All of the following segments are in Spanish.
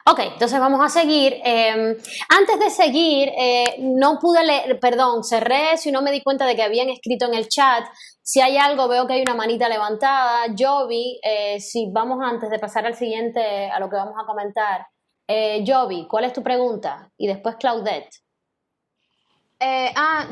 Ok, entonces vamos a seguir. Antes de seguir, no pude leer, perdón, cerré si no me di cuenta de que habían escrito en el chat. Si hay algo, veo que hay una manita levantada. Jovi, si vamos antes de pasar al siguiente, a lo que vamos a comentar. Jovi, ¿cuál es tu pregunta? Y después Claudette.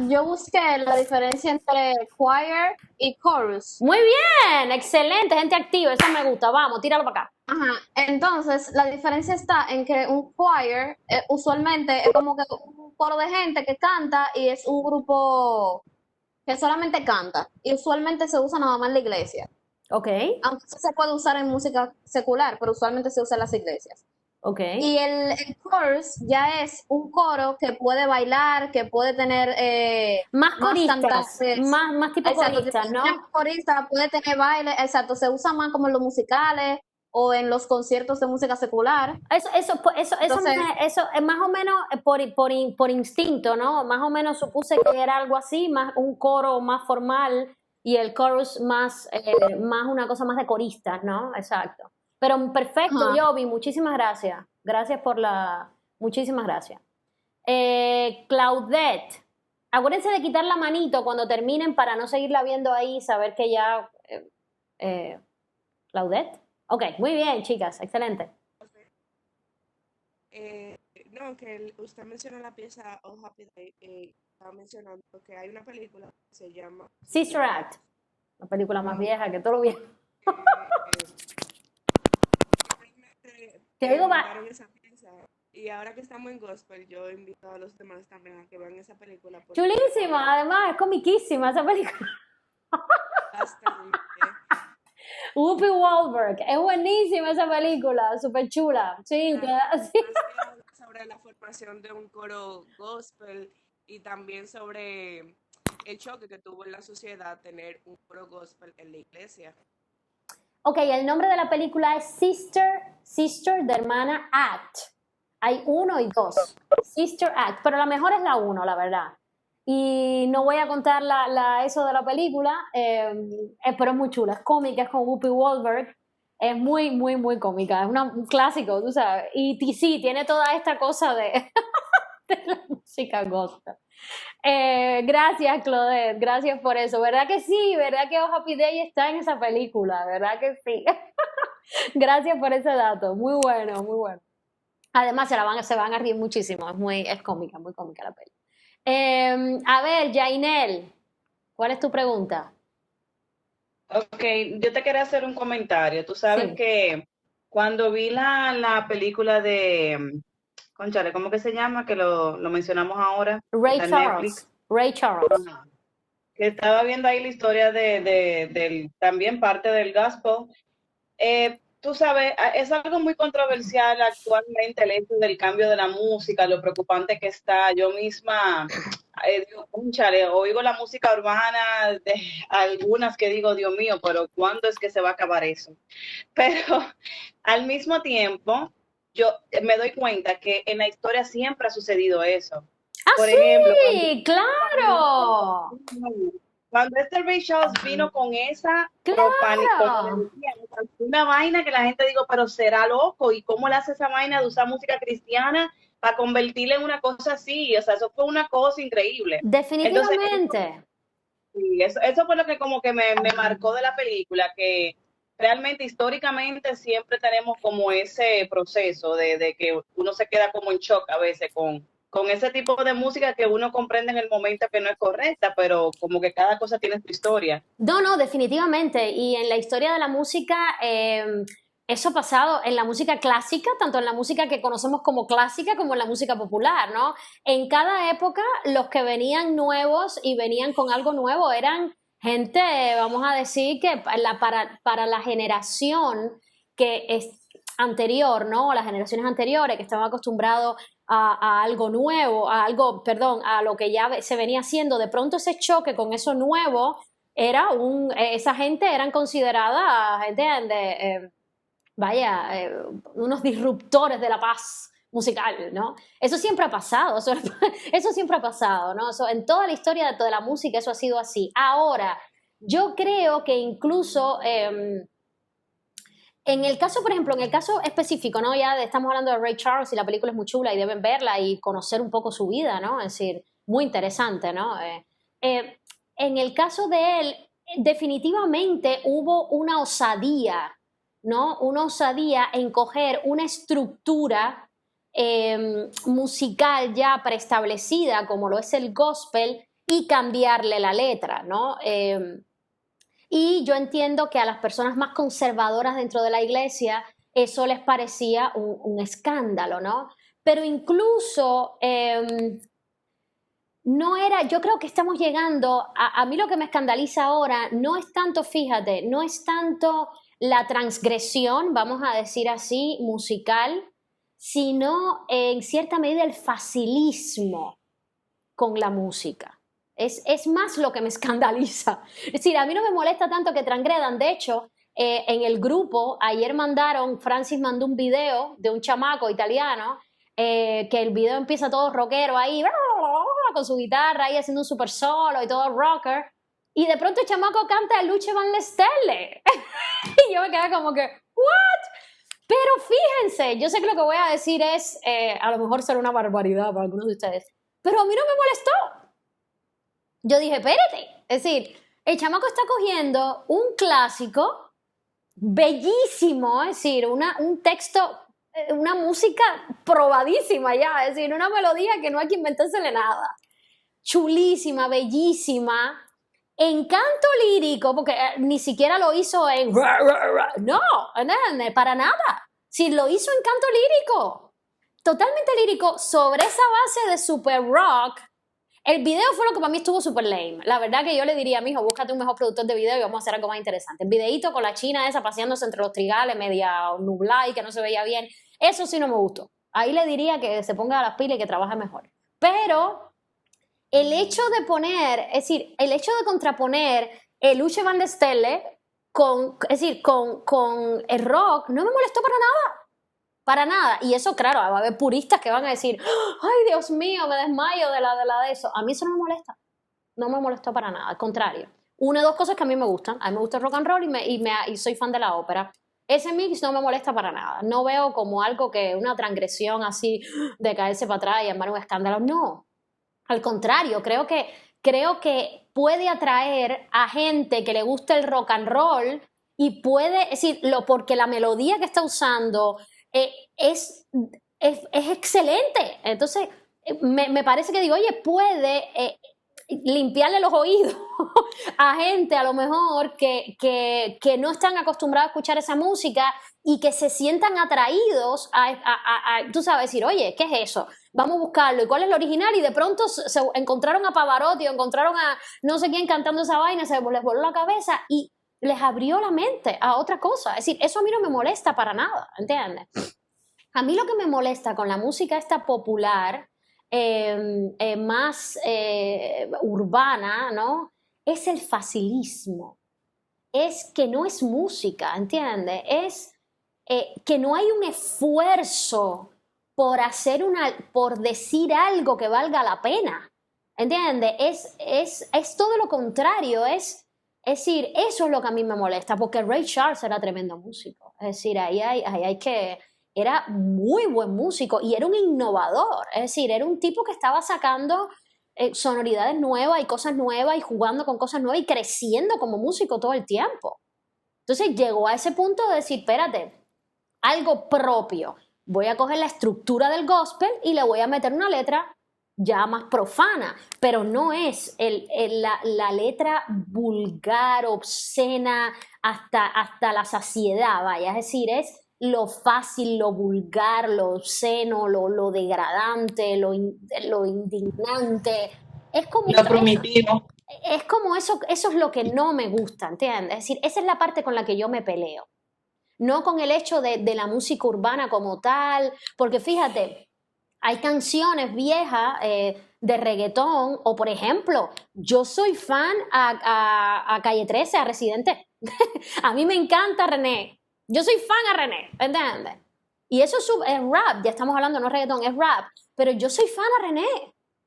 Yo busqué la diferencia entre choir y chorus. Muy bien, excelente, gente activa, eso me gusta. Vamos, tíralo para acá. Ajá, entonces la diferencia está en que un choir usualmente es como que un coro de gente que canta y es un grupo que solamente canta y usualmente se usa nada más en la iglesia, Ok, aunque sí se puede usar en música secular, pero usualmente se usa en las iglesias. ok. Y el chorus ya es un coro que puede bailar, que puede tener Más más coristas, cantantes. más tipo Exacto, si coristas, puede tener ¿no? más coristas, puede tener baile, exacto, se usa más como en los musicales o en los conciertos de música secular. Entonces, Eso es más o menos por instinto, ¿no? Más o menos supuse que era algo así, más un coro más formal y el chorus más una cosa más de coristas, ¿no? Exacto. Pero perfecto, ajá. Jovi, muchísimas gracias. Muchísimas gracias. Claudette, acuérdense de quitar la manito cuando terminen para no seguirla viendo ahí y saber que ya... Claudette. Ok, muy bien, chicas, excelente. Eh, no, que usted menciona la pieza Oh Happy Day, estaba mencionando que hay una película que se llama Sister Sister Act, Act, la película más wow, vieja que todo lo viejo. que realmente Te digo, va, montaron esa pieza. Y ahora que estamos en gospel, yo invito a los demás también a que vean esa película porque chulísima, habla además, es comiquísima esa película. bastante, Whoopi Goldberg, es buenísima esa película, súper chula. Sí, sí. más que habla sobre la formación de un coro gospel y también sobre el choque que tuvo en la sociedad tener un coro gospel en la iglesia. Ok, el nombre de la película es Sister de hermana Act. Hay uno y dos. Sister Act, pero la mejor es la uno, la verdad. Y no voy a contar eso de la película, pero es muy chula, es cómica, es con Whoopi Goldberg, es muy, muy, muy cómica, es un clásico, tú sabes. Y sí, tiene toda esta cosa de, de la música gospel. Gracias, Claudette, gracias por eso. ¿Verdad que sí? ¿Verdad que Oh Happy Day está en esa película? ¿Verdad que sí? Gracias por ese dato. Muy bueno, muy bueno. Además, se van a reír muchísimo. Es cómica, muy cómica la peli. A ver, Jainel, ¿cuál es tu pregunta? Ok, yo te quería hacer un comentario. Tú sabes Sí. que cuando vi la película de, cónchale, ¿cómo que se llama? Que lo mencionamos ahora, que Ray está en Netflix. Charles. Ray Charles. Ajá. Que estaba viendo ahí la historia del, también parte del gospel. Tú sabes, es algo muy controversial actualmente el hecho del cambio de la música, lo preocupante que está. Yo misma, digo, cónchale, oigo la música urbana de algunas que digo, Dios mío, pero ¿cuándo es que se va a acabar eso? Pero al mismo tiempo, yo me doy cuenta que en la historia siempre ha sucedido eso. Ah, Por ejemplo, sí, claro. cuando este Ray Charles vino con esa como le Claro. decían, una vaina que la gente digo, pero será loco, ¿y cómo le hace esa vaina de usar música cristiana para convertirla en una cosa así? O sea, eso fue una cosa increíble. Entonces, Definitivamente. sí, eso fue lo que como que me marcó de la película, que realmente históricamente siempre tenemos como ese proceso de que uno se queda como en shock a veces con ese tipo de música que uno comprende en el momento que no es correcta, pero como que cada cosa tiene su historia. No, no, definitivamente. Y en la historia de la música, eso ha pasado en la música clásica, tanto en la música que conocemos como clásica como en la música popular, ¿no? En cada época, los que venían nuevos y venían con algo nuevo eran gente, vamos a decir, que para la generación que es anterior, ¿no? Las generaciones anteriores que estaban acostumbrados a algo nuevo, a algo, perdón, a lo que ya se venía haciendo, de pronto ese choque con eso nuevo esa gente eran considerada gente vaya, unos disruptores de la paz musical, ¿no? Eso siempre ha pasado, eso siempre ha pasado, ¿no? En toda la historia de toda la música eso ha sido así. Ahora, yo creo que incluso En el caso, por ejemplo, en el caso específico, ¿no? Ya estamos hablando de Ray Charles y la película es muy chula y deben verla y conocer un poco su vida, ¿no? Es decir, muy interesante, ¿no? En el caso de él, definitivamente hubo una osadía, ¿no? Una osadía en coger una estructura musical ya preestablecida, como lo es el gospel, y cambiarle la letra, ¿no? Y yo entiendo que a las personas más conservadoras dentro de la iglesia eso les parecía un escándalo, ¿no? Pero incluso no era, yo creo que estamos llegando, a mí lo que me escandaliza ahora no es tanto, fíjate, no es tanto la transgresión, vamos a decir así, musical, sino en cierta medida el facilismo con la música. Es más lo que me escandaliza. Es decir, a mí no me molesta tanto que transgredan. De hecho, en el grupo, ayer Francis mandó un video de un chamaco italiano, que el video empieza todo rockero ahí, con su guitarra ahí haciendo un super solo y todo rocker. Y de pronto el chamaco canta Luce Van le Stelle. Y yo me quedé como que, ¿what? Pero fíjense, yo sé que lo que voy a decir es, a lo mejor será una barbaridad para algunos de ustedes, pero a mí no me molestó. Yo dije, espérate, es decir, el chamaco está cogiendo un clásico bellísimo, es decir, un texto, una música probadísima ya, es decir, una melodía que no hay que inventársele nada, chulísima, bellísima, en canto lírico, porque ni siquiera lo hizo en... No, para nada, si lo hizo en canto lírico, totalmente lírico, sobre esa base de super rock. El video fue lo que para mí estuvo súper lame. La verdad que yo le diría a mi hijo, búscate un mejor productor de video y vamos a hacer algo más interesante. El videíto con la china esa paseándose entre los trigales, media nublada y que no se veía bien, eso sí no me gustó. Ahí le diría que se ponga a las pilas y que trabaje mejor. Pero el hecho de poner, es decir, el hecho de contraponer el Luce Van der Stelle con el rock no me molestó para nada. Para nada. Y eso, claro, va a haber puristas que van a decir, ay, Dios mío, me desmayo de eso. A mí eso no me molesta. No me molestó para nada. Al contrario. Una o dos cosas que a mí me gustan. A mí me gusta el rock and roll y soy fan de la ópera. Ese mix no me molesta para nada. No veo como algo que una transgresión así de caerse para atrás y armar un escándalo. No. Al contrario, creo que puede atraer a gente que le gusta el rock and roll y puede, es decir, porque la melodía que está usando es excelente. Entonces me parece que digo, oye, puede limpiarle los oídos a gente a lo mejor que no están acostumbrados a escuchar esa música y que se sientan atraídos a tú sabes, decir, oye, ¿qué es eso? Vamos a buscarlo, ¿y cuál es el original? Y de pronto se encontraron a Pavarotti o encontraron a no sé quién cantando esa vaina, se les voló la cabeza y les abrió la mente a otra cosa. Es decir, eso a mí no me molesta para nada, ¿entiendes? A mí lo que me molesta con la música esta popular, más urbana, ¿no? Es el facilismo. Es que no es música, ¿entiendes? Es que no hay un esfuerzo por decir algo que valga la pena, ¿entiendes? Es todo lo contrario, es decir, eso es lo que a mí me molesta, porque Ray Charles era tremendo músico, es decir, era muy buen músico y era un innovador, es decir, era un tipo que estaba sacando sonoridades nuevas y cosas nuevas y jugando con cosas nuevas y creciendo como músico todo el tiempo. Entonces llegó a ese punto de decir, espérate, algo propio, voy a coger la estructura del gospel y le voy a meter una letra ya más profana, pero no es la letra vulgar, obscena, hasta la saciedad, vaya, es decir, es lo fácil, lo vulgar, lo obsceno, lo degradante, lo indignante, es como lo primitivo. Es como eso es lo que no me gusta, ¿entiendes? Es decir, esa es la parte con la que yo me peleo, no con el hecho de la música urbana como tal, porque fíjate, hay canciones viejas de reggaetón, o por ejemplo, yo soy fan a Calle 13, a Residente. A mí me encanta René. Yo soy fan a René, ¿entiendes? Y eso es rap, ya estamos hablando, no es reggaetón, es rap. Pero yo soy fan a René.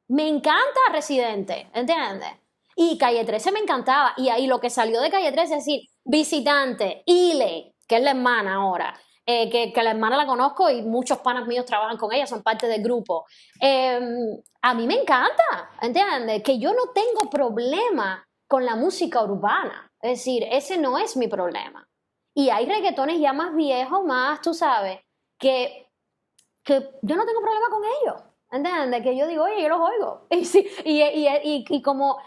Me encanta Residente, ¿entiendes? Y Calle 13 me encantaba. Y ahí lo que salió de Calle 13 es decir, Visitante, Ile, que es la hermana ahora, que la hermana la conozco y muchos panas míos trabajan con ella, son parte del grupo. A mí me encanta, ¿entiendes? Que yo no tengo problema con la música urbana, es decir, ese no es mi problema. Y hay reggaetones ya más viejos, más, tú sabes, que yo no tengo problema con ellos. ¿Entiendes? Que yo digo, oye, yo los oigo. Y, sí, como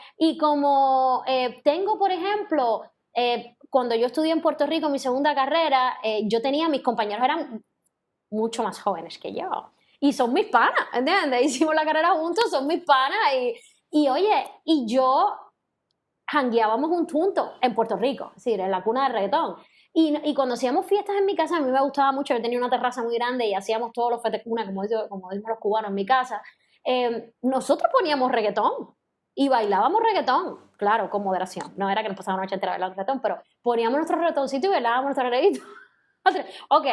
tengo, por ejemplo, cuando yo estudié en Puerto Rico, mi segunda carrera, yo tenía, mis compañeros eran mucho más jóvenes que yo. Y son mis panas, ¿entiendes? Hicimos la carrera juntos, son mis panas. Oye, y yo jangueábamos juntos en Puerto Rico, es decir, en la cuna del reggaetón. Y cuando hacíamos fiestas en mi casa, a mí me gustaba mucho, yo tenía una terraza muy grande y hacíamos todos los fetecuna, como dicen los cubanos en mi casa. Nosotros poníamos reggaetón y bailábamos reggaetón, claro, con moderación. No era que nos pasábamos la noche entera bailando reggaetón, pero poníamos nuestro reggaetoncito y bailábamos nuestro reggaetón. Ok,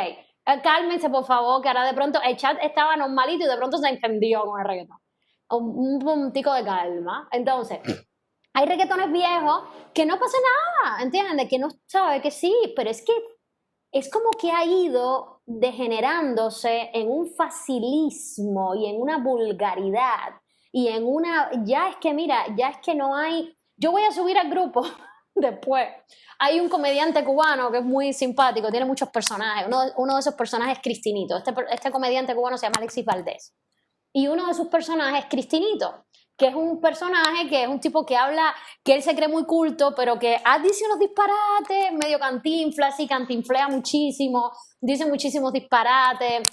cálmense por favor, que ahora de pronto el chat estaba normalito y de pronto se encendió con el reggaetón. Un puntico de calma. Entonces, hay reggaetones viejos que no pasa nada, ¿entiendes? Que no sabe que sí, pero es que es como que ha ido degenerándose en un facilismo y en una vulgaridad y en una, ya es que mira, ya es que no hay, yo voy a subir al grupo después. Hay un comediante cubano que es muy simpático, tiene muchos personajes, uno de esos personajes es Cristinito, este comediante cubano se llama Alexis Valdés y uno de sus personajes es Cristinito, que es un personaje que es un tipo que habla, que él se cree muy culto, pero que dice unos disparates, medio cantinfla, así cantinflea muchísimo, dice muchísimos disparates,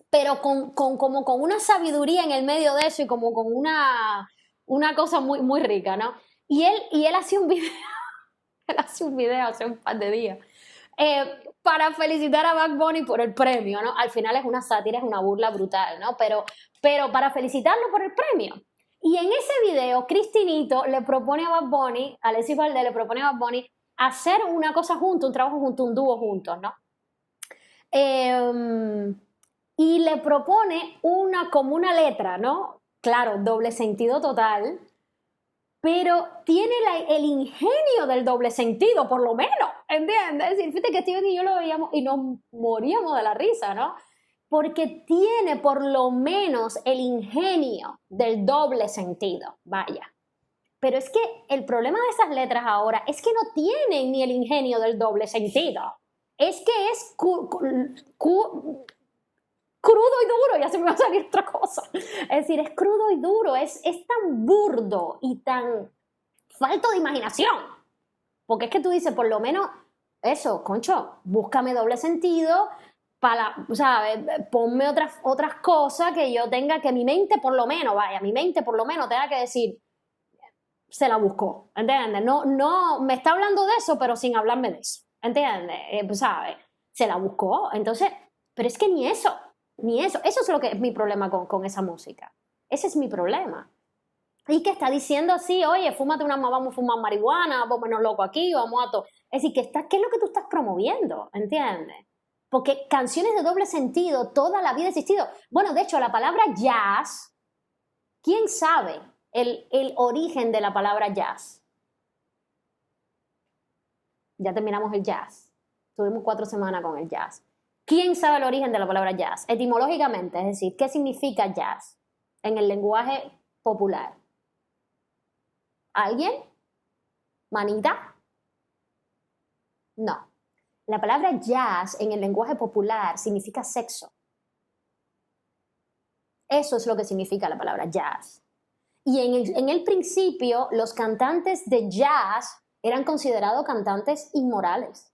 pero como con una sabiduría en el medio de eso y como con una cosa muy, muy rica, ¿no? Y él hace un video, él hace un video hace un par de días, para felicitar a Bad Bunny por el premio, ¿no? Al final es una sátira, es una burla brutal, ¿no? Pero para felicitarlo por el premio. Y en ese video, Cristinito le propone a Bad Bunny, Alexis Valdés le propone a Bad Bunny hacer una cosa junto, un trabajo junto, un dúo juntos, ¿no? Y le propone como una letra, ¿no? Claro, doble sentido total, pero tiene el ingenio del doble sentido, por lo menos, ¿entiendes? Es decir, fíjate que Steven y yo lo veíamos y nos moríamos de la risa, ¿no? Porque tiene por lo menos el ingenio del doble sentido, vaya. Pero es que el problema de esas letras ahora es que no tienen ni el ingenio del doble sentido. Es que es crudo y duro, ya se me va a salir otra cosa. Es decir, es crudo y duro, es tan burdo y tan falto de imaginación. Porque es que tú dices, por lo menos, eso, concho, búscame doble sentido, ¿sabes? Ponme otras cosas que yo tenga, que mi mente por lo menos, tenga que decir, se la buscó, ¿entiendes? No, me está hablando de eso, pero sin hablarme de eso, ¿entiendes? ¿Sabes? Se la buscó, entonces, pero es que ni eso es lo que es mi problema con esa música, ese es mi problema. Y que está diciendo así, oye, vamos a fumar marihuana, vámonos loco aquí, vamos a todo. Es decir, ¿qué es lo que tú estás promoviendo? ¿Entiendes? Porque canciones de doble sentido toda la vida ha existido. Bueno, de hecho, la palabra jazz, ¿quién sabe el origen de la palabra jazz? Ya terminamos el jazz. Tuvimos 4 semanas con el jazz. ¿Quién sabe el origen de la palabra jazz? Etimológicamente, es decir, ¿qué significa jazz en el lenguaje popular? ¿Alguien? ¿Manita? No. La palabra jazz en el lenguaje popular significa sexo. Eso es lo que significa la palabra jazz. Y en el principio, los cantantes de jazz eran considerados cantantes inmorales.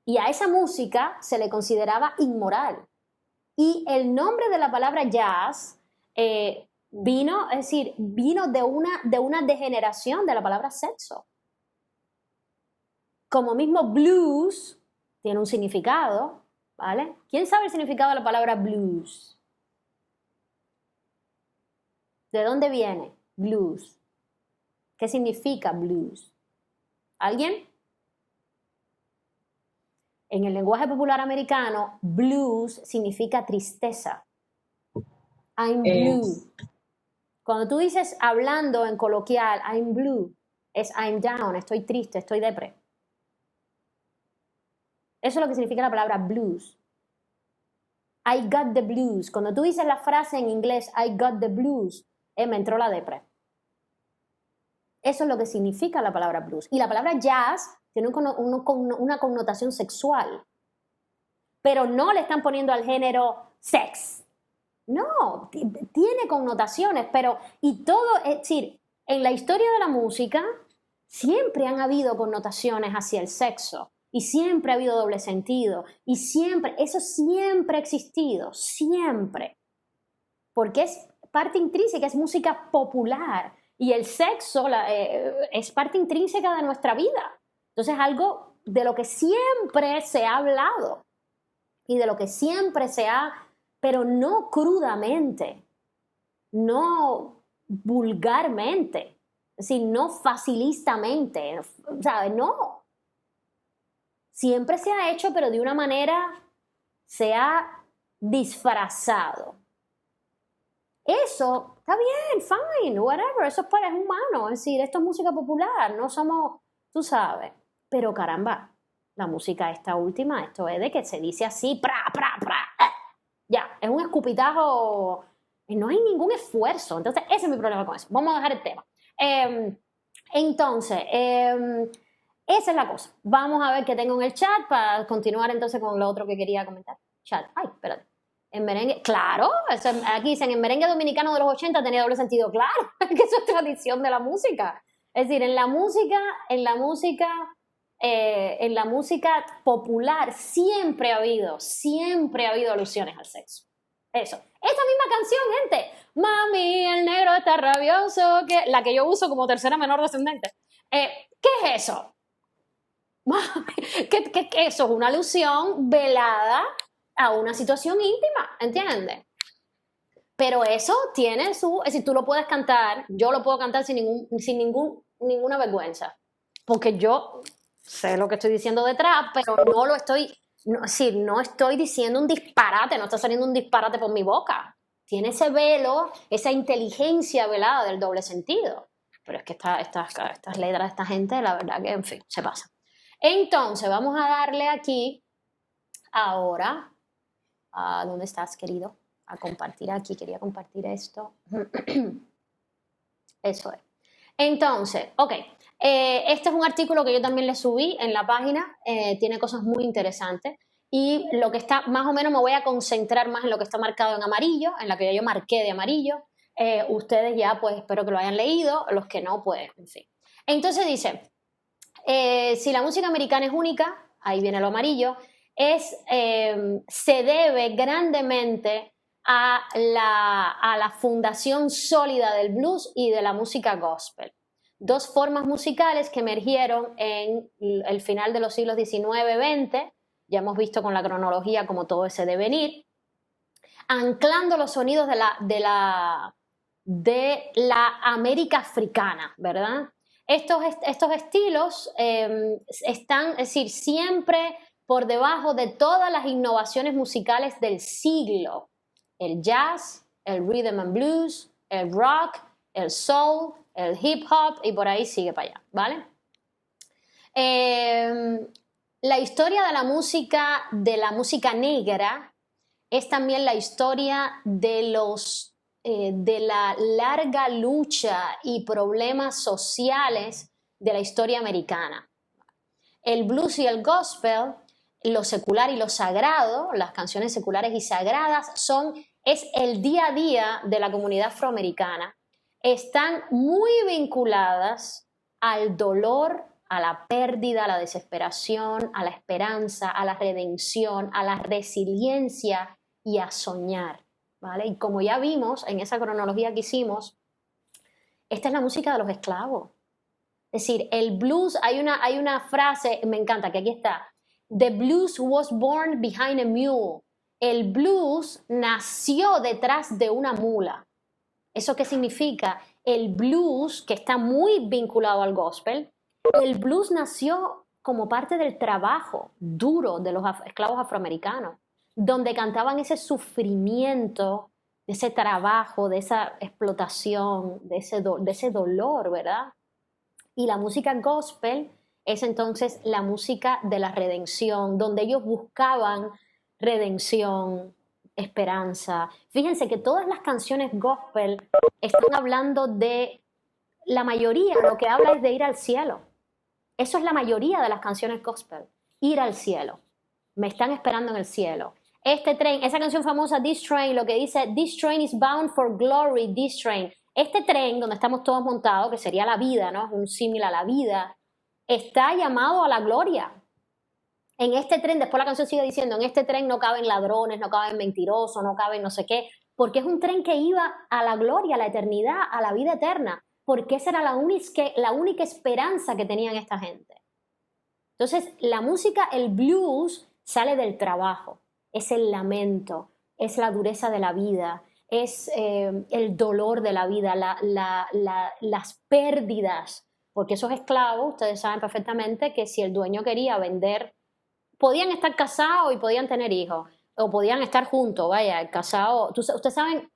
Y a esa música se le consideraba inmoral. Y el nombre de la palabra jazz vino de una degeneración de la palabra sexo. Como mismo blues tiene un significado, ¿vale? ¿Quién sabe el significado de la palabra blues? ¿De dónde viene blues? ¿Qué significa blues? ¿Alguien? En el lenguaje popular americano, blues significa tristeza. I'm blue. Cuando tú dices hablando en coloquial, I'm blue, es I'm down, estoy triste, estoy depre. Eso es lo que significa la palabra blues. I got the blues. Cuando tú dices la frase en inglés, I got the blues, me entró la depre. Eso es lo que significa la palabra blues. Y la palabra jazz tiene una connotación sexual. Pero no le están poniendo al género sex. No, tiene connotaciones, pero, y todo, es decir, en la historia de la música siempre han habido connotaciones hacia el sexo, y siempre ha habido doble sentido, y siempre, eso siempre ha existido, siempre, porque es parte intrínseca, es música popular, y el sexo es parte intrínseca de nuestra vida. Entonces es algo de lo que siempre se ha hablado, y de lo que siempre se ha, pero no crudamente, no vulgarmente, es decir, no facilistamente, ¿sabes? No. Siempre se ha hecho, pero de una manera se ha disfrazado. Eso está bien, fine, whatever, eso es humano, es decir, esto es música popular, no somos, tú sabes, pero caramba, la música esta última, esto es de que se dice así, ya, es un escupitajo, no hay ningún esfuerzo, entonces ese es mi problema con eso, vamos a dejar el tema. Entonces, esa es la cosa, vamos a ver qué tengo en el chat para continuar entonces con lo otro que quería comentar. Chat, ay, espérate. En merengue, claro, aquí dicen, en merengue dominicano de los 80 tenía doble sentido, claro, que eso es tradición de la música. Es decir, en la música popular siempre ha habido alusiones al sexo. Eso. Esa misma canción, gente, mami, el negro está rabioso, la que yo uso como tercera menor descendente. ¿Qué es eso? ¿Qué eso? Es una alusión velada a una situación íntima, ¿entiendes? Pero eso tiene es decir, tú lo puedes cantar, yo lo puedo cantar sin ninguna vergüenza, porque yo sé lo que estoy diciendo detrás, pero no estoy diciendo un disparate, no está saliendo un disparate por mi boca. Tiene ese velo, esa inteligencia velada del doble sentido. Pero es que estas letras de esta gente, la verdad que, en fin, se pasa. Entonces, vamos a darle aquí, ahora, ¿dónde estás, querido? A compartir aquí, quería compartir esto. Eso es. Entonces, ok, este es un artículo que yo también le subí en la página, tiene cosas muy interesantes y lo que está, más o menos me voy a concentrar más en lo que está marcado en amarillo, en la que yo marqué de amarillo. Ustedes ya pues espero que lo hayan leído, los que no pues en fin. Entonces dice, si la música americana es única, ahí viene lo amarillo, se debe grandemente a la fundación sólida del blues y de la música gospel. Dos formas musicales que emergieron en el final de los siglos XIX-XX, ya hemos visto con la cronología como todo ese devenir, anclando los sonidos de la América africana, ¿verdad? Estos estilos están, es decir, siempre por debajo de todas las innovaciones musicales del siglo. El jazz, el rhythm and blues, el rock, el soul, el hip hop y por ahí sigue para allá, ¿vale? La historia de la música negra es también la historia de la larga lucha y problemas sociales de la historia americana. El blues y el gospel, lo secular y lo sagrado, las canciones seculares y sagradas es el día a día de la comunidad afroamericana. Están muy vinculadas al dolor, a la pérdida, a la desesperación, a la esperanza, a la redención, a la resiliencia y a soñar, ¿vale? Y como ya vimos en esa cronología que hicimos, esta es la música de los esclavos. Es decir, el blues, hay una frase, me encanta, que aquí está, the blues was born behind a mule. El blues nació detrás de una mula. ¿Eso qué significa? El blues, que está muy vinculado al gospel, el blues nació como parte del trabajo duro de los esclavos afroamericanos, donde cantaban ese sufrimiento, de ese trabajo, de esa explotación, de ese dolor, ¿verdad? Y la música gospel es entonces la música de la redención, donde ellos buscaban redención, esperanza. Fíjense que todas las canciones gospel están hablando de, la mayoría lo que habla es de ir al cielo. Eso es la mayoría de las canciones gospel, ir al cielo. Me están esperando en el cielo. Este tren, esa canción famosa, This Train, lo que dice, This train is bound for glory, this train. Este tren donde estamos todos montados, que sería la vida, ¿no? Es un símil a la vida, está llamado a la gloria. En este tren, después la canción sigue diciendo, en este tren no caben ladrones, no caben mentirosos, no caben no sé qué, porque es un tren que iba a la gloria, a la eternidad, a la vida eterna, porque esa era la única esperanza que tenían esta gente. Entonces, la música, el blues, sale del trabajo, es el lamento, es la dureza de la vida, es el dolor de la vida, las pérdidas, porque esos esclavos, ustedes saben perfectamente que si el dueño quería vender, podían estar casados y podían tener hijos, o podían estar juntos, vaya, el casado. Ustedes saben,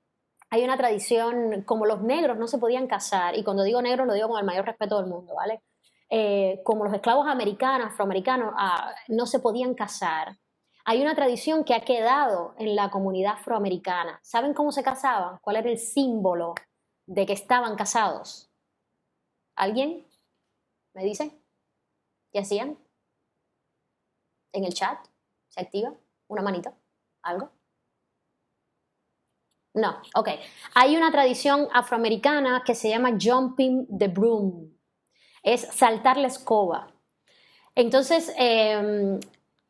hay una tradición, como los negros no se podían casar, y cuando digo negros lo digo con el mayor respeto del mundo, ¿vale? Como los esclavos americanos, afroamericanos, no se podían casar. Hay una tradición que ha quedado en la comunidad afroamericana. ¿Saben cómo se casaban? ¿Cuál era el símbolo de que estaban casados? ¿Alguien me dice? ¿Qué hacían? ¿En el chat? ¿Se activa? ¿Una manita? ¿Algo? No, ok. Hay una tradición afroamericana que se llama jumping the broom. Es saltar la escoba. Entonces,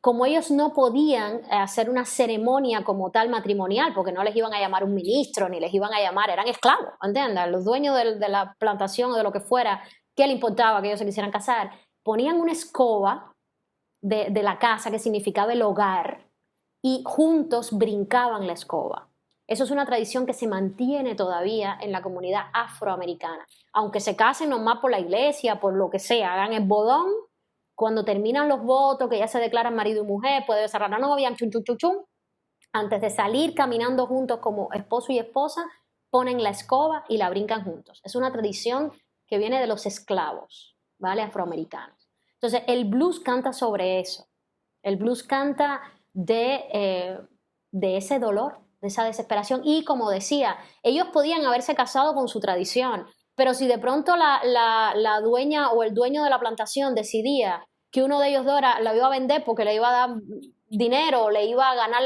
como ellos no podían hacer una ceremonia como tal matrimonial, porque no les iban a llamar un ministro, ni les iban a llamar, eran esclavos, ¿entiendes? Los dueños de la plantación o de lo que fuera, ¿qué le importaba que ellos se quisieran casar? Ponían una escoba de la casa, que significaba el hogar, y juntos brincaban la escoba. Eso es una tradición que se mantiene todavía en la comunidad afroamericana. Aunque se casen nomás por la iglesia, por lo que sea, hagan el bodón, cuando terminan los votos, que ya se declaran marido y mujer, puede cerrar la novia, chum, chum, chum, chum, antes de salir caminando juntos como esposo y esposa, ponen la escoba y la brincan juntos. Es una tradición que viene de los esclavos, ¿vale? Afroamericanos. Entonces, el blues canta sobre eso. El blues canta de ese dolor, de esa desesperación. Y como decía, ellos podían haberse casado con su tradición, pero si de pronto la dueña o el dueño de la plantación decidía que uno de ellos dos la iba a vender porque le iba a dar dinero, le iba a ganar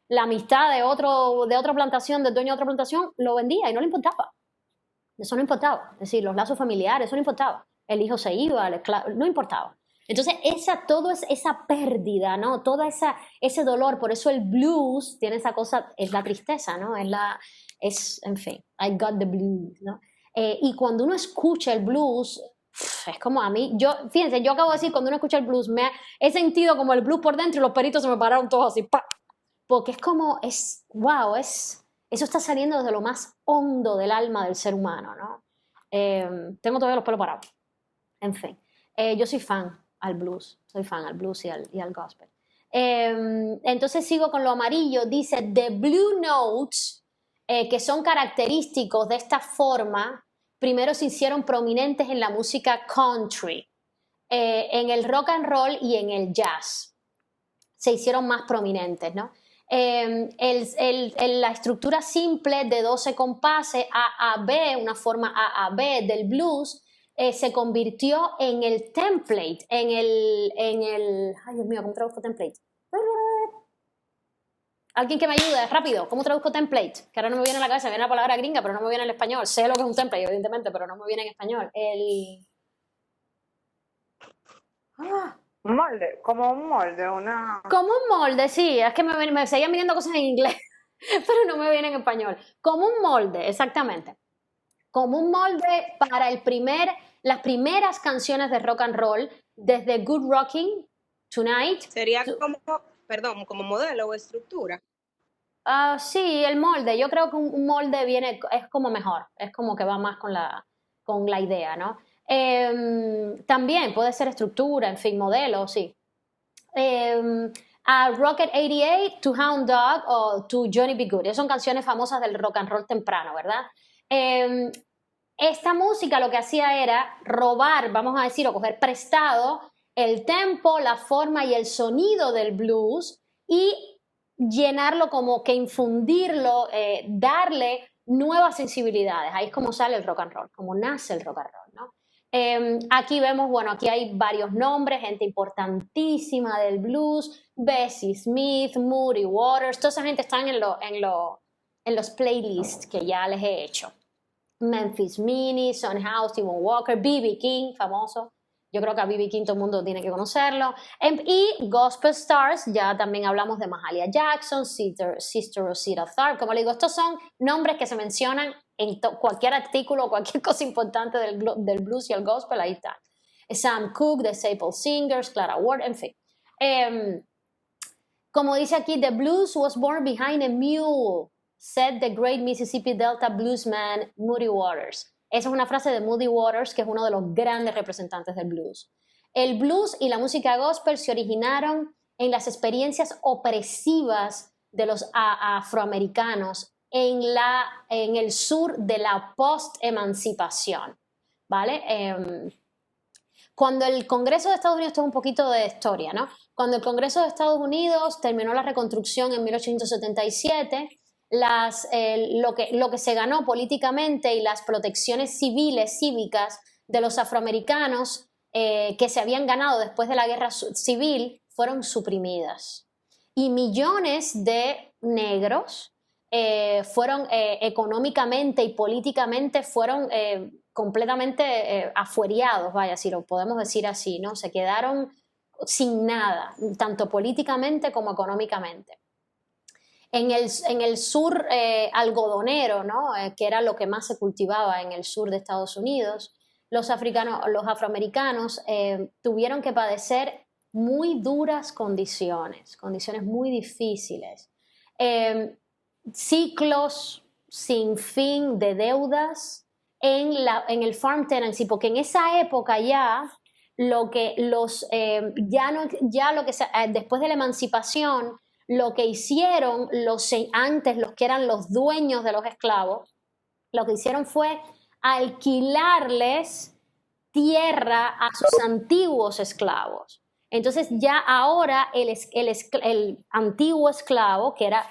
la amistad de otra plantación, del dueño de otra plantación, lo vendía y no le importaba. Eso no importaba. Es decir, los lazos familiares, eso no importaba. El hijo se iba, no importaba. Entonces, todo es esa pérdida, ¿no? Todo ese dolor, por eso el blues tiene esa cosa, es la tristeza, ¿no? En fin, I got the blues, ¿no? Y cuando uno escucha el blues, es como a mí, fíjense, yo acabo de decir, cuando uno escucha el blues, he sentido como el blues por dentro y los peritos se me pararon todos así, ¡pa! Porque es como, wow, eso está saliendo desde lo más hondo del alma del ser humano, ¿no? Tengo todavía los pelos parados. En fin, yo soy fan al blues y al gospel. Entonces sigo con lo amarillo, dice the blue notes, que son característicos de esta forma, primero se hicieron prominentes en la música country, en el rock and roll y en el jazz, se hicieron más prominentes, ¿no? La estructura simple de 12 compases A-A-B, una forma A-A-B del blues, se convirtió en el template, en el ay Dios mío, ¿cómo traduzco template? Alguien que me ayude, rápido, ¿cómo traduzco template? Que ahora no me viene a la cabeza, me viene la palabra gringa, pero no me viene en español. Sé lo que es un template, evidentemente, pero no me viene en español. Un molde, como un molde, una... Como un molde, sí, es que me seguían viniendo cosas en inglés, pero no me viene en español. Como un molde, exactamente. Como un molde para las primeras canciones de rock and roll, desde Good Rocking, Tonight. Sería como modelo o estructura. Sí, el molde. Yo creo que un molde es como mejor, es como que va más con la idea, ¿no? También puede ser estructura, en fin, modelo, sí. A Rocket 88, To Hound Dog o To Johnny B. Good. Esas son canciones famosas del rock and roll temprano, ¿verdad? esta música lo que hacía era robar, vamos a decir, o coger prestado el tempo, la forma y el sonido del blues y llenarlo, como que infundirlo, darle nuevas sensibilidades. Ahí es como sale el rock and roll, como nace el rock and roll, ¿no? Aquí vemos, bueno, aquí hay varios nombres, gente importantísima del blues, Bessie Smith, Muddy Waters, toda esa gente están en los playlists que ya les he hecho. Memphis Minnie, Son House, Stephen Walker, B.B. King, famoso. Yo creo que a B.B. King todo el mundo tiene que conocerlo. Y Gospel Stars, ya también hablamos de Mahalia Jackson, Sister Rosita Tharpe. Como le digo, estos son nombres que se mencionan en cualquier artículo, cualquier cosa importante del blues y el gospel, ahí está. Sam Cooke, The Staple Singers, Clara Ward, en fin. Como dice aquí, the blues was born behind a mule, said the great Mississippi Delta bluesman Muddy Waters. Esa es una frase de Muddy Waters, que es uno de los grandes representantes del blues. El blues y la música gospel se originaron en las experiencias opresivas de los afroamericanos en el sur de la post-emancipación, ¿vale? Cuando el Congreso de Estados Unidos, esto es un poquito de historia, ¿no? Cuando el Congreso de Estados Unidos terminó la reconstrucción en 1877, lo que se ganó políticamente y las protecciones civiles, cívicas de los afroamericanos que se habían ganado después de la guerra civil fueron suprimidas. Y millones de negros fueron económicamente y políticamente fueron completamente afueriados, vaya, si lo podemos decir así, ¿no? Se quedaron sin nada, tanto políticamente como económicamente. En el sur algodonero, ¿no? Que era lo que más se cultivaba en el sur de Estados Unidos, los afroamericanos tuvieron que padecer muy duras condiciones muy difíciles. Ciclos sin fin de deudas en el farm tenancy, porque en esa época ya después de la emancipación, lo que hicieron los que eran los dueños de los esclavos, lo que hicieron fue alquilarles tierra a sus antiguos esclavos. Entonces ya ahora el antiguo esclavo, que era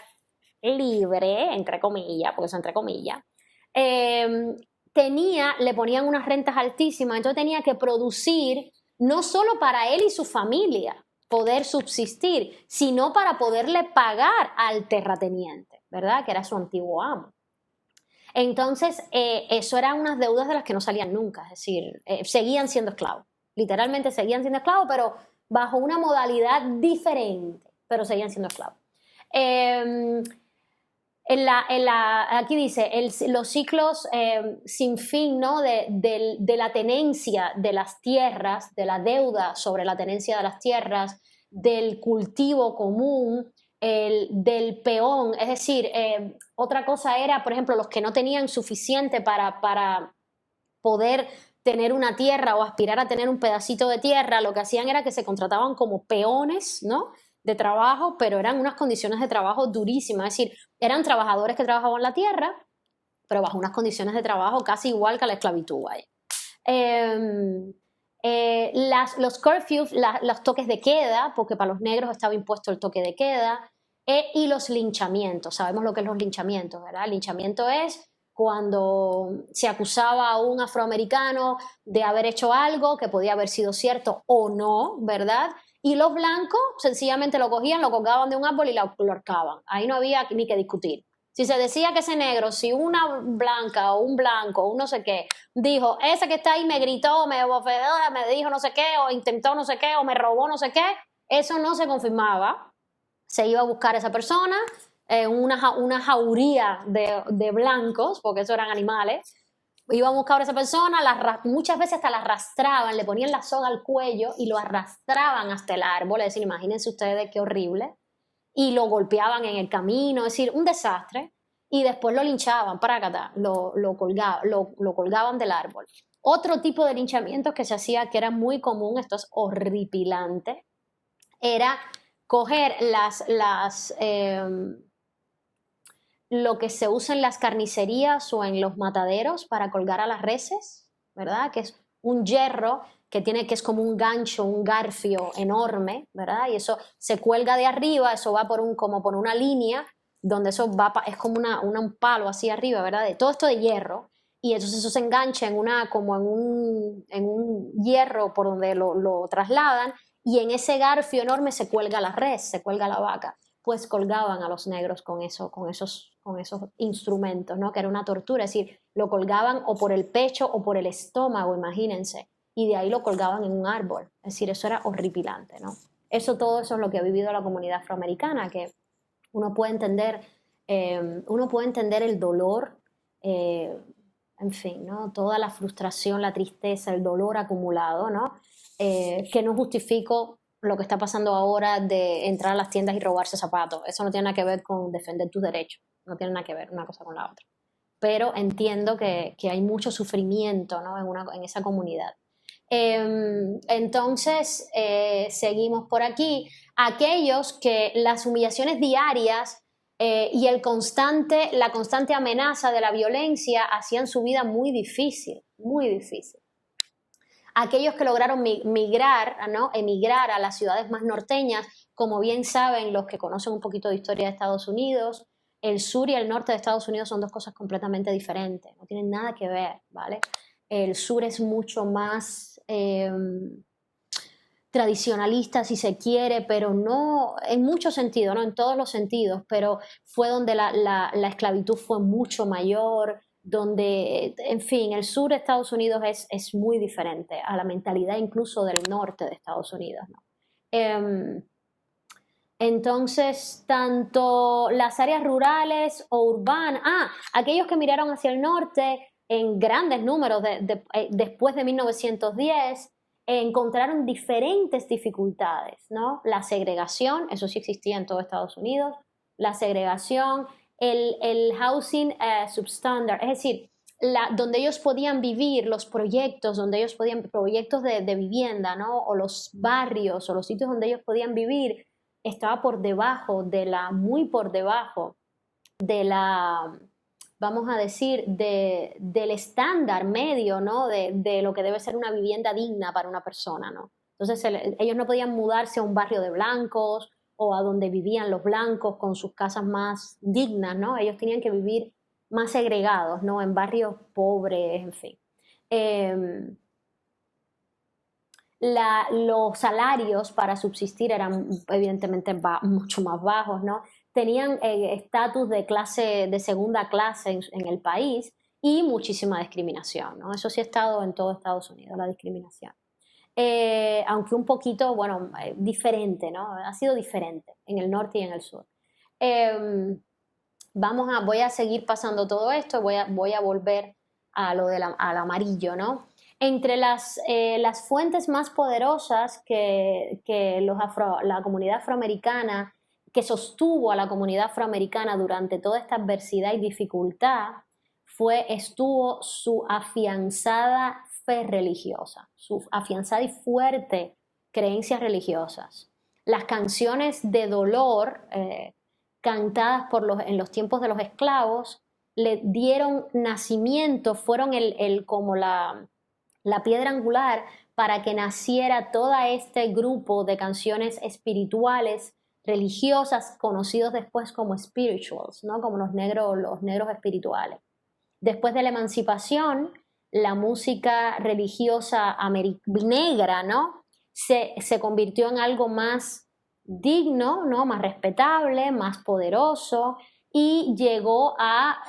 libre, entre comillas, porque son entre comillas, le ponían unas rentas altísimas, entonces tenía que producir no solo para él y su familia poder subsistir, sino para poderle pagar al terrateniente, ¿verdad? Que era su antiguo amo. Entonces, eso eran unas deudas de las que no salían nunca, es decir, seguían siendo esclavos, literalmente seguían siendo esclavos, pero bajo una modalidad diferente, pero seguían siendo esclavos. Aquí dice, los ciclos sin fin, ¿no? de la tenencia de las tierras, de la deuda sobre la tenencia de las tierras, del cultivo común, del peón, es decir, otra cosa era, por ejemplo, los que no tenían suficiente para poder tener una tierra o aspirar a tener un pedacito de tierra, lo que hacían era que se contrataban como peones, ¿no? De trabajo, pero eran unas condiciones de trabajo durísimas, es decir, eran trabajadores que trabajaban la tierra, pero bajo unas condiciones de trabajo casi igual que la esclavitud. Los curfews, los toques de queda, porque para los negros estaba impuesto el toque de queda, y los linchamientos. Sabemos lo que es los linchamientos, ¿verdad? El linchamiento es cuando se acusaba a un afroamericano de haber hecho algo que podía haber sido cierto o no, ¿verdad? Y los blancos sencillamente lo cogían, lo colgaban de un árbol y lo ahorcaban. Ahí no había ni que discutir. Si se decía que ese negro, si una blanca o un blanco o un no sé qué, dijo, ese que está ahí me gritó, me bofeteó, me dijo no sé qué, o intentó no sé qué, o me robó no sé qué, eso no se confirmaba. Se iba a buscar a esa persona, una jauría de blancos, porque esos eran animales, iba a buscar a esa persona, muchas veces hasta la arrastraban, le ponían la soga al cuello y lo arrastraban hasta el árbol, es decir, imagínense ustedes qué horrible, y lo golpeaban en el camino, es decir, un desastre, y después lo linchaban, lo colgaban del árbol. Otro tipo de linchamientos que se hacía, que era muy común, esto es horripilante, era coger lo que se usa en las carnicerías o en los mataderos para colgar a las reses, ¿verdad? Que es un hierro que es como un gancho, un garfio enorme, ¿verdad? Y eso se cuelga de arriba, eso va como por una línea, donde eso va, es como un palo así arriba, ¿verdad? De todo esto de hierro, y entonces eso se engancha como en un hierro por donde lo trasladan, y en ese garfio enorme se cuelga la res, se cuelga la vaca. Pues colgaban a los negros con esos instrumentos, ¿no? Que era una tortura, es decir, lo colgaban o por el pecho o por el estómago, imagínense, y de ahí lo colgaban en un árbol, es decir, eso era horripilante, ¿no? Todo eso es lo que ha vivido la comunidad afroamericana, que uno puede entender el dolor, en fin, ¿no? Toda la frustración, la tristeza, el dolor acumulado, ¿no? Que no justifico lo que está pasando ahora de entrar a las tiendas y robarse zapatos. Eso no tiene nada que ver con defender tus derechos, no tiene nada que ver una cosa con la otra. Pero entiendo que hay mucho sufrimiento, ¿no? en esa comunidad. Entonces, seguimos por aquí. Aquellos que las humillaciones diarias y la constante amenaza de la violencia hacían su vida muy difícil, muy difícil. Aquellos que lograron migrar, ¿no? Emigrar a las ciudades más norteñas, como bien saben los que conocen un poquito de historia de Estados Unidos, el sur y el norte de Estados Unidos son dos cosas completamente diferentes, no tienen nada que ver, ¿vale? El sur es mucho más tradicionalista, si se quiere, pero no en muchos sentidos, no en todos los sentidos, pero fue donde la esclavitud fue mucho mayor, donde, en fin, el sur de Estados Unidos es muy diferente a la mentalidad incluso del norte de Estados Unidos, ¿no? Entonces, tanto las áreas rurales o urbanas, aquellos que miraron hacia el norte en grandes números después de 1910, encontraron diferentes dificultades, ¿no? La segregación, eso sí existía en todo Estados Unidos, la segregación, el housing substandard, es decir, donde ellos podían vivir, los proyectos donde ellos proyectos de vivienda, ¿no? O los barrios o los sitios donde ellos podían vivir, estaba muy por debajo de vamos a decir, del estándar medio, ¿no? De lo que debe ser una vivienda digna para una persona, ¿no? Entonces ellos no podían mudarse a un barrio de blancos o a donde vivían los blancos con sus casas más dignas, ¿no? Ellos tenían que vivir más segregados, ¿no? En barrios pobres, en fin. Los salarios para subsistir eran evidentemente mucho más bajos, ¿no? Tenían estatus de segunda clase en el país y muchísima discriminación, ¿no? Eso sí ha estado en todo Estados Unidos, la discriminación. Aunque un poquito, bueno, diferente, ¿no? Ha sido diferente en el norte y en el sur. Voy a seguir pasando todo esto, voy a volver a lo al amarillo, ¿no? Entre las fuentes más poderosas que la comunidad afroamericana, que sostuvo a la comunidad afroamericana durante toda esta adversidad y dificultad, estuvo su afianzada fe religiosa, su afianzada y fuerte creencias religiosas. Las canciones de dolor cantadas en los tiempos de los esclavos le dieron nacimiento, fueron como la piedra angular para que naciera todo este grupo de canciones espirituales, religiosas, conocidos después como spirituals, ¿no? Como los negros espirituales. Después de la emancipación, la música religiosa negra, ¿no? se convirtió en algo más digno, ¿no? Más respetable, más poderoso, y llegó a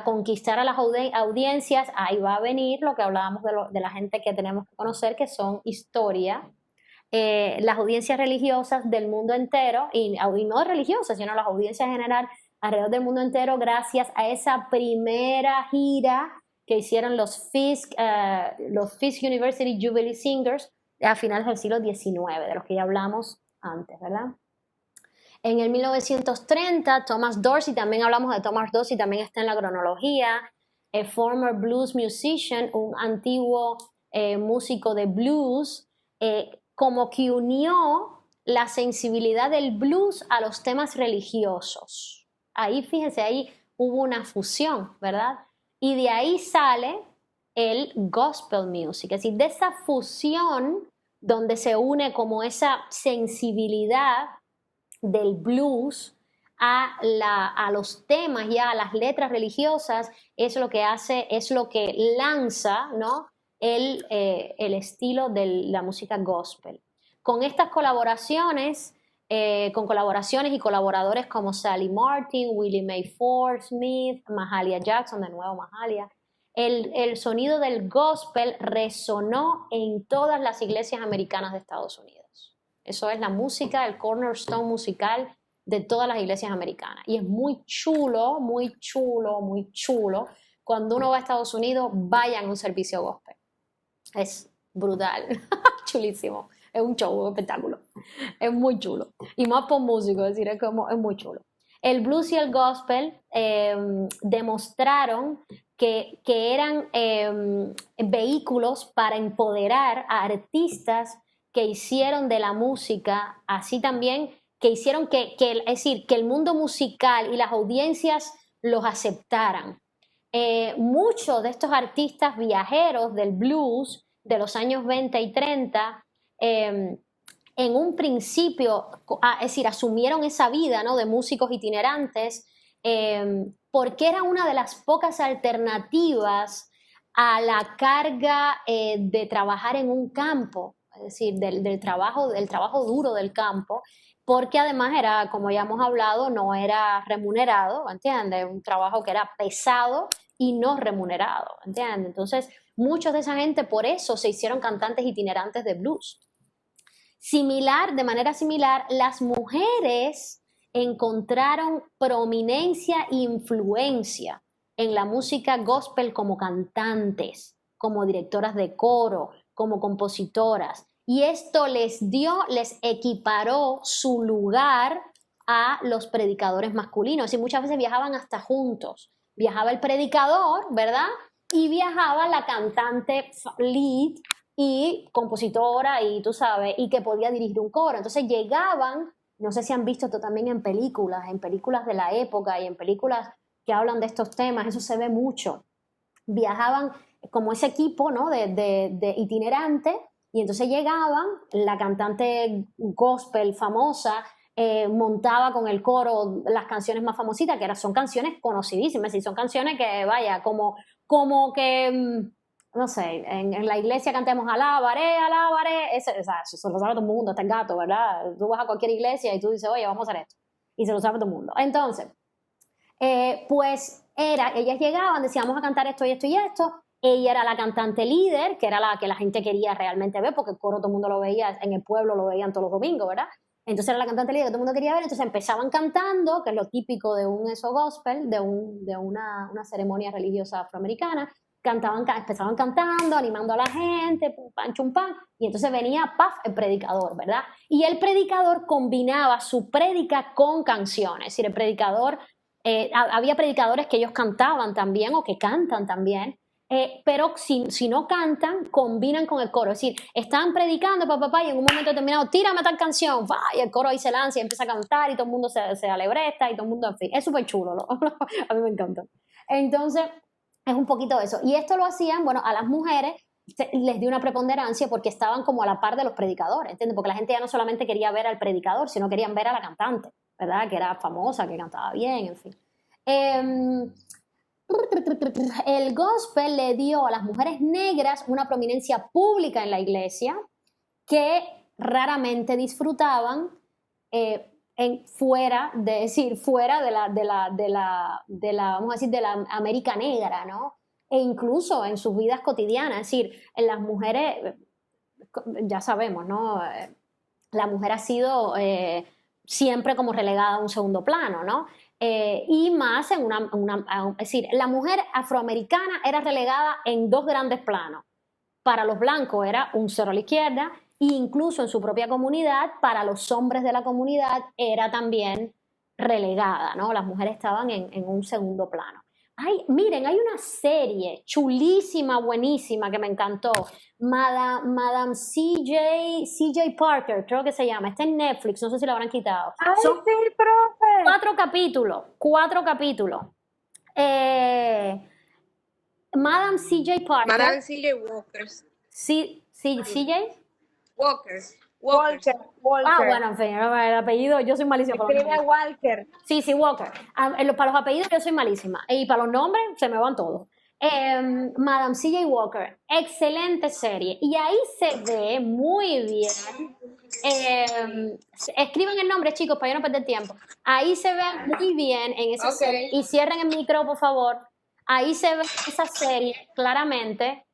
conquistar a las audiencias. Ahí va a venir lo que hablábamos de la gente que tenemos que conocer, que son historia, las audiencias religiosas del mundo entero, y no religiosas, sino las audiencias en general alrededor del mundo entero, gracias a esa primera gira que hicieron los Fisk University Jubilee Singers a finales del siglo XIX, de los que ya hablamos antes, ¿verdad? En el 1930, Thomas Dorsey, también hablamos de Thomas Dorsey, también está en la cronología, a former blues musician, un antiguo músico de blues, como que unió la sensibilidad del blues a los temas religiosos, ahí fíjense, ahí hubo una fusión, ¿verdad? Y de ahí sale el gospel music, es decir, de esa fusión donde se une como esa sensibilidad del blues a los temas y a las letras religiosas, es lo que hace, es lo que lanza, ¿no? el estilo de la música gospel. Con estas colaboraciones, con colaboraciones y colaboradores como Sally Martin, Willie Mae Ford Smith, Mahalia Jackson, de nuevo Mahalia, el sonido del gospel resonó en todas las iglesias americanas de Estados Unidos. Eso es la música, el cornerstone musical de todas las iglesias americanas. Y es muy chulo, muy chulo, muy chulo. Cuando uno va a Estados Unidos, vayan a un servicio gospel. Es brutal, chulísimo. Es un show, un espectáculo. Es muy chulo. Y más por músico, es decir, es muy chulo. El blues y el gospel demostraron que eran vehículos para empoderar a artistas que hicieron de la música, así también que hicieron es decir, que el mundo musical y las audiencias los aceptaran. Muchos de estos artistas viajeros del blues de los años 20 y 30 en un principio, es decir, asumieron esa vida, ¿no?, de músicos itinerantes porque era una de las pocas alternativas a la carga de trabajar en un campo, es decir, del trabajo duro del campo, porque además era, como ya hemos hablado, no era remunerado, ¿entiendes? Un trabajo que era pesado y no remunerado, ¿entiendes? Entonces, muchos de esa gente por eso se hicieron cantantes itinerantes de blues. De manera similar, las mujeres encontraron prominencia e influencia en la música gospel como cantantes, como directoras de coro, como compositoras. Y esto les equiparó su lugar a los predicadores masculinos. Y muchas veces viajaban hasta juntos. Viajaba el predicador, ¿verdad? Y viajaba la cantante lead y compositora, y tú sabes, y que podía dirigir un coro. Entonces llegaban, no sé si han visto esto también en películas de la época y en películas que hablan de estos temas, eso se ve mucho. Viajaban como ese equipo, ¿no?, de itinerante, y entonces llegaban, la cantante gospel famosa montaba con el coro las canciones más famositas, que son canciones conocidísimas, y son canciones que, vaya, como que, no sé, en la iglesia cantemos alabaré, eso lo sabe todo el mundo, hasta el gato, ¿verdad? Tú vas a cualquier iglesia y tú dices, oye, vamos a hacer esto, y se lo sabe todo el mundo. Entonces, pues ellas llegaban, decían, vamos a cantar esto y esto y esto. Ella era la cantante líder, que era la que la gente quería realmente ver, porque el coro todo el mundo lo veía, en el pueblo lo veían todos los domingos, ¿verdad? Entonces era la cantante líder que todo el mundo quería ver, entonces empezaban cantando, que es lo típico de un gospel, de una ceremonia religiosa afroamericana. Empezaban cantando, animando a la gente, pum, pan, chum, pan, y entonces venía, paf, el predicador, ¿verdad? Y el predicador combinaba su prédica con canciones, es decir, el predicador, había predicadores que ellos cantaban también, o que cantan también, pero si no cantan, combinan con el coro, es decir, están predicando, y en un momento determinado, tírame tal canción, y el coro ahí se lanza y empieza a cantar, y todo el mundo se alebresta, y todo el mundo, en fin, es súper chulo, ¿no? A mí me encanta. Entonces, es un poquito eso. Y esto lo hacían, bueno, a las mujeres les dio una preponderancia porque estaban como a la par de los predicadores, ¿entiendes? Porque la gente ya no solamente quería ver al predicador, sino querían ver a la cantante, ¿verdad? Que era famosa, que cantaba bien, en fin. El gospel le dio a las mujeres negras una prominencia pública en la iglesia que raramente disfrutaban fuera de la vamos a decir, de la América negra, ¿no? E incluso en sus vidas cotidianas, es decir, en las mujeres, ya sabemos, ¿no? La mujer ha sido siempre como relegada a un segundo plano, ¿no? Y más es decir, la mujer afroamericana era relegada en dos grandes planos. Para los blancos era un cero a la izquierda, e incluso en su propia comunidad, para los hombres de la comunidad era también relegada, ¿no? Las mujeres estaban en un segundo plano. Ay, miren, hay una serie chulísima, buenísima, que me encantó. Madame CJ Parker, creo que se llama. Está en Netflix, no sé si la habrán quitado. ¡Ay, Son sí, profe! 4 capítulos. Madame CJ Parker. Madame C.J. Walkers. CJ. Walkers. Walker, Walker. Ah, bueno, en fin, el apellido, yo soy malísima para los Escribe nombres. Walker. Sí, Walker. Para los apellidos yo soy malísima. Y para los nombres se me van todos. Madame CJ Walker, excelente serie. Y ahí se ve muy bien. Escriban el nombre, chicos, para yo no perder tiempo. Ahí se ve muy bien en esa Ok. serie. Y cierren el micro, por favor. Ahí se ve en esa serie claramente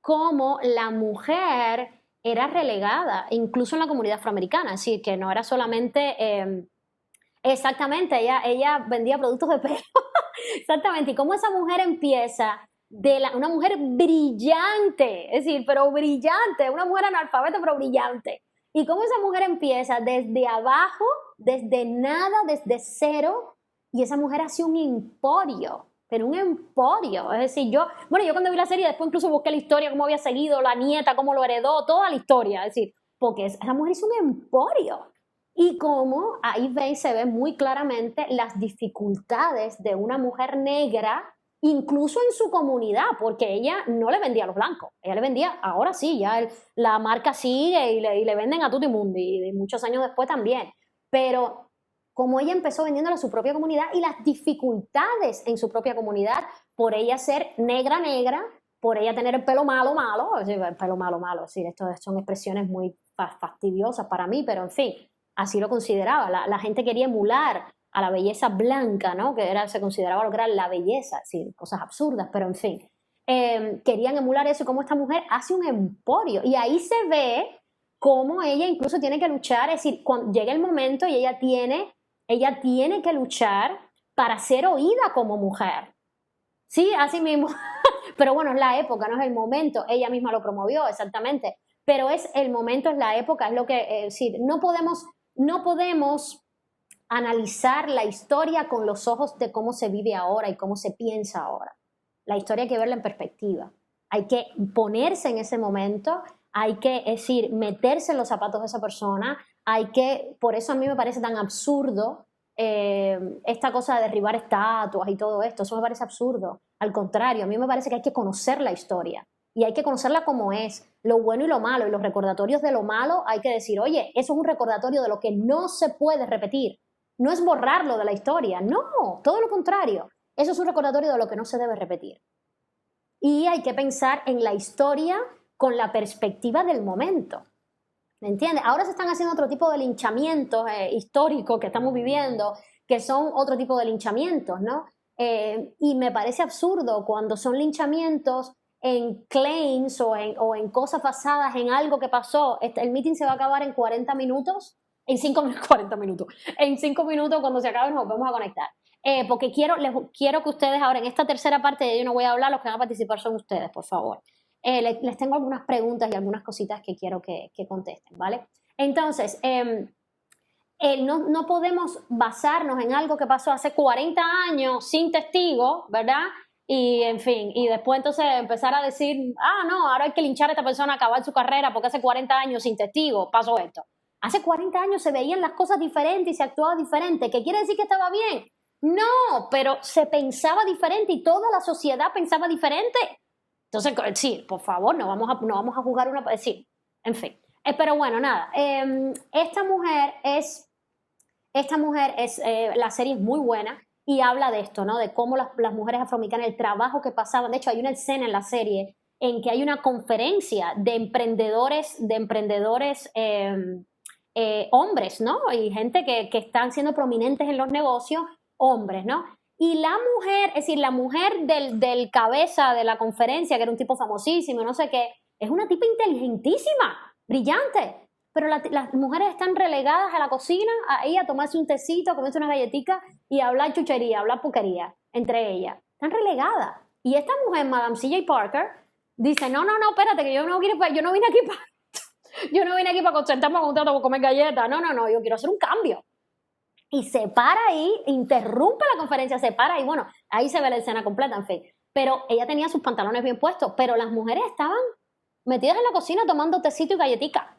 cómo la mujer era relegada, incluso en la comunidad afroamericana. Es decir, que no era solamente... exactamente, ella vendía productos de pelo. Exactamente. Y cómo esa mujer empieza una mujer brillante, es decir, pero brillante, una mujer analfabeta, pero brillante. Y cómo esa mujer empieza desde abajo, desde nada, desde cero, y esa mujer hace un emporio, pero un emporio. Es decir, yo cuando vi la serie, después incluso busqué la historia, cómo había seguido, la nieta, cómo lo heredó, toda la historia. Es decir, porque esa mujer hizo un emporio. Y como ahí se ven muy claramente las dificultades de una mujer negra, incluso en su comunidad, porque ella no le vendía a los blancos, ella le vendía, ahora sí, ya la marca sigue y le venden a tutti mundi, y muchos años después también, pero como ella empezó vendiéndole a su propia comunidad y las dificultades en su propia comunidad por ella ser negra, por ella tener el pelo malo, es decir, el pelo malo, es decir, esto son expresiones muy fastidiosas para mí, pero en fin, así lo consideraba. La gente quería emular a la belleza blanca, ¿no? Que se consideraba lo que era la belleza, sí, cosas absurdas, pero en fin. Querían emular eso y cómo esta mujer hace un emporio. Y ahí se ve cómo ella incluso tiene que luchar, es decir, cuando llega el momento y ella tiene que luchar para ser oída como mujer. Sí, así mismo. Pero bueno, es la época, no es el momento. Ella misma lo promovió, exactamente. Pero es el momento, es la época, es lo que... sí, no podemos analizar la historia con los ojos de cómo se vive ahora y cómo se piensa ahora. La historia hay que verla en perspectiva. Hay que ponerse en ese momento, hay que, es decir, meterse en los zapatos de esa persona, por eso a mí me parece tan absurdo esta cosa de derribar estatuas y todo esto, eso me parece absurdo. Al contrario, a mí me parece que hay que conocer la historia y hay que conocerla como es, lo bueno y lo malo, y los recordatorios de lo malo hay que decir, oye, eso es un recordatorio de lo que no se puede repetir. No es borrarlo de la historia, no, todo lo contrario. Eso es un recordatorio de lo que no se debe repetir. Y hay que pensar en la historia con la perspectiva del momento. ¿Me entiendes? Ahora se están haciendo otro tipo de linchamientos históricos que estamos viviendo, que son otro tipo de linchamientos, ¿no? Y me parece absurdo cuando son linchamientos en claims o en cosas basadas en algo que pasó. El meeting se va a acabar en 40 minutos. En 5 minutos. En 5 minutos, cuando se acabe, nos vamos a conectar. Porque quiero que ustedes ahora, en esta tercera parte, yo no voy a hablar, los que van a participar son ustedes, por favor. Les tengo algunas preguntas y algunas cositas que quiero que contesten, ¿vale? Entonces, no podemos basarnos en algo que pasó hace 40 años sin testigos, ¿verdad? Y, en fin, y después entonces empezar a decir, no, ahora hay que linchar a esta persona, acabar su carrera porque hace 40 años sin testigos pasó esto. Hace 40 años se veían las cosas diferentes y se actuaba diferente. ¿Qué quiere decir que estaba bien? No, pero se pensaba diferente y toda la sociedad pensaba diferente. Entonces, sí, por favor, no vamos a jugar una... Sí, en fin. Pero bueno, nada. Esta mujer es... la serie es muy buena y habla de esto, ¿no? De cómo las mujeres afroamericanas, el trabajo que pasaban. De hecho, hay una escena en la serie en que hay una conferencia de emprendedores hombres, ¿no? Y gente que están siendo prominentes en los negocios, hombres, ¿no? Y la mujer, es decir, la mujer del cabeza de la conferencia, que era un tipo famosísimo, no sé qué, es una tipa inteligentísima, brillante, pero las mujeres están relegadas a la cocina, ahí a tomarse un tecito, a comerse una galletica y a hablar chuchería, a hablar porquería entre ellas. Están relegadas. Y esta mujer, Madame CJ Parker, dice, no, espérate, que yo no vine aquí para concentrarme con un trato, para comer galletas. No, yo quiero hacer un cambio. Y se para ahí, interrumpe la conferencia, se para y bueno, ahí se ve la escena completa, en fin. Pero ella tenía sus pantalones bien puestos, pero las mujeres estaban metidas en la cocina tomando tecito y galletica.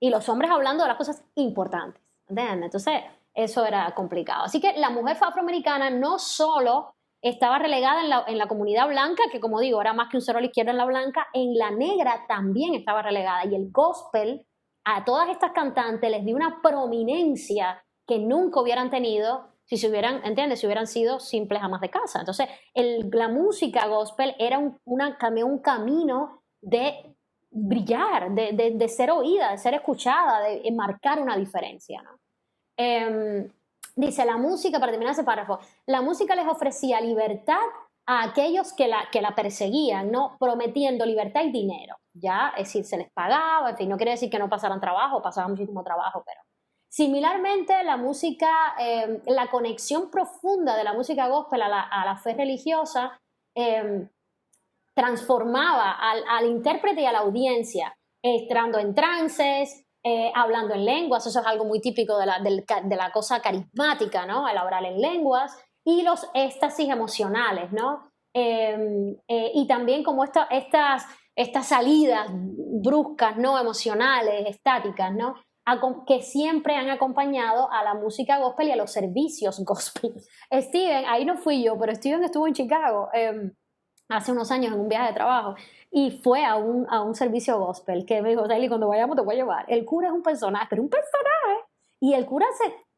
Y los hombres hablando de las cosas importantes, ¿entiendes? Entonces, eso era complicado. Así que la mujer afroamericana no solo estaba relegada en la comunidad blanca, que como digo, era más que un cero a la izquierda en la blanca, en la negra también estaba relegada. Y el gospel a todas estas cantantes les dio una prominencia que nunca hubieran tenido si se hubieran, ¿entiendes? Si hubieran sido simples amas de casa. Entonces, la música gospel era un camino de brillar, de ser oída, de ser escuchada, de marcar una diferencia, ¿no? Dice, la música, para terminar ese párrafo, la música les ofrecía libertad a aquellos que la perseguían, ¿no? Prometiendo libertad y dinero, ¿ya? Es decir, se les pagaba, en fin, no quiere decir que no pasaran trabajo, pasaban muchísimo trabajo, pero... Similarmente, la música, la conexión profunda de la música gospel a la fe religiosa transformaba al intérprete y a la audiencia, entrando en trances, hablando en lenguas, eso es algo muy típico de la cosa carismática, ¿no? El hablar en lenguas, y los éxtasis emocionales, ¿no? Y también como estas salidas bruscas, ¿no? Emocionales, estáticas, ¿no? Que siempre han acompañado a la música gospel y a los servicios gospel. Steven, ahí no fui yo, pero Steven estuvo en Chicago hace unos años en un viaje de trabajo y fue a un servicio gospel que me dijo, Saily, cuando vayamos te voy a llevar. El cura es un personaje, pero un personaje. Y el cura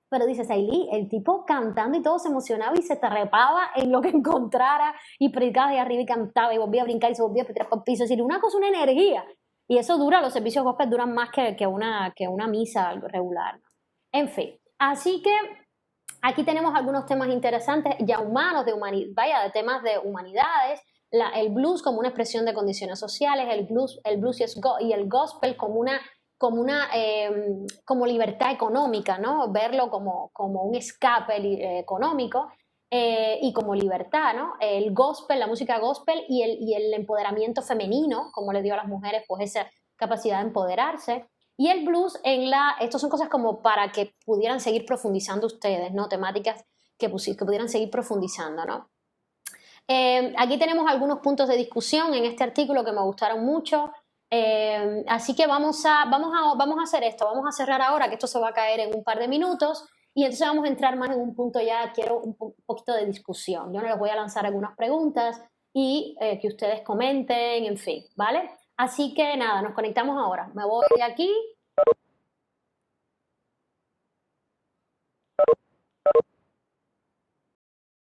pero dice, Saily, el tipo cantando y todo se emocionaba y se trepaba en lo que encontrara y predicaba de arriba y cantaba y volvía a brincar y se volvía a tirar por el piso. Es decir, una cosa, una energía. Y eso los servicios gospel duran más que una misa regular, ¿no? En fin, así que aquí tenemos algunos temas interesantes ya humanos, de temas de humanidades, el blues como una expresión de condiciones sociales, el blues y el gospel como libertad económica, ¿no? Verlo como un escape económico y como libertad, ¿no? El gospel, la música gospel y el empoderamiento femenino, como le dio a las mujeres pues esa capacidad de empoderarse. Y el blues estos son cosas como para que pudieran seguir profundizando ustedes, ¿no? Temáticas que pudieran seguir profundizando, ¿no? Aquí tenemos algunos puntos de discusión en este artículo que me gustaron mucho. Así que vamos a hacer esto, vamos a cerrar ahora, que esto se va a caer en un par de minutos, y entonces vamos a entrar más en un punto ya, quiero un poquito de discusión. Yo no les voy a lanzar algunas preguntas y que ustedes comenten, en fin, ¿vale? Así que nada, nos conectamos ahora. Me voy de aquí.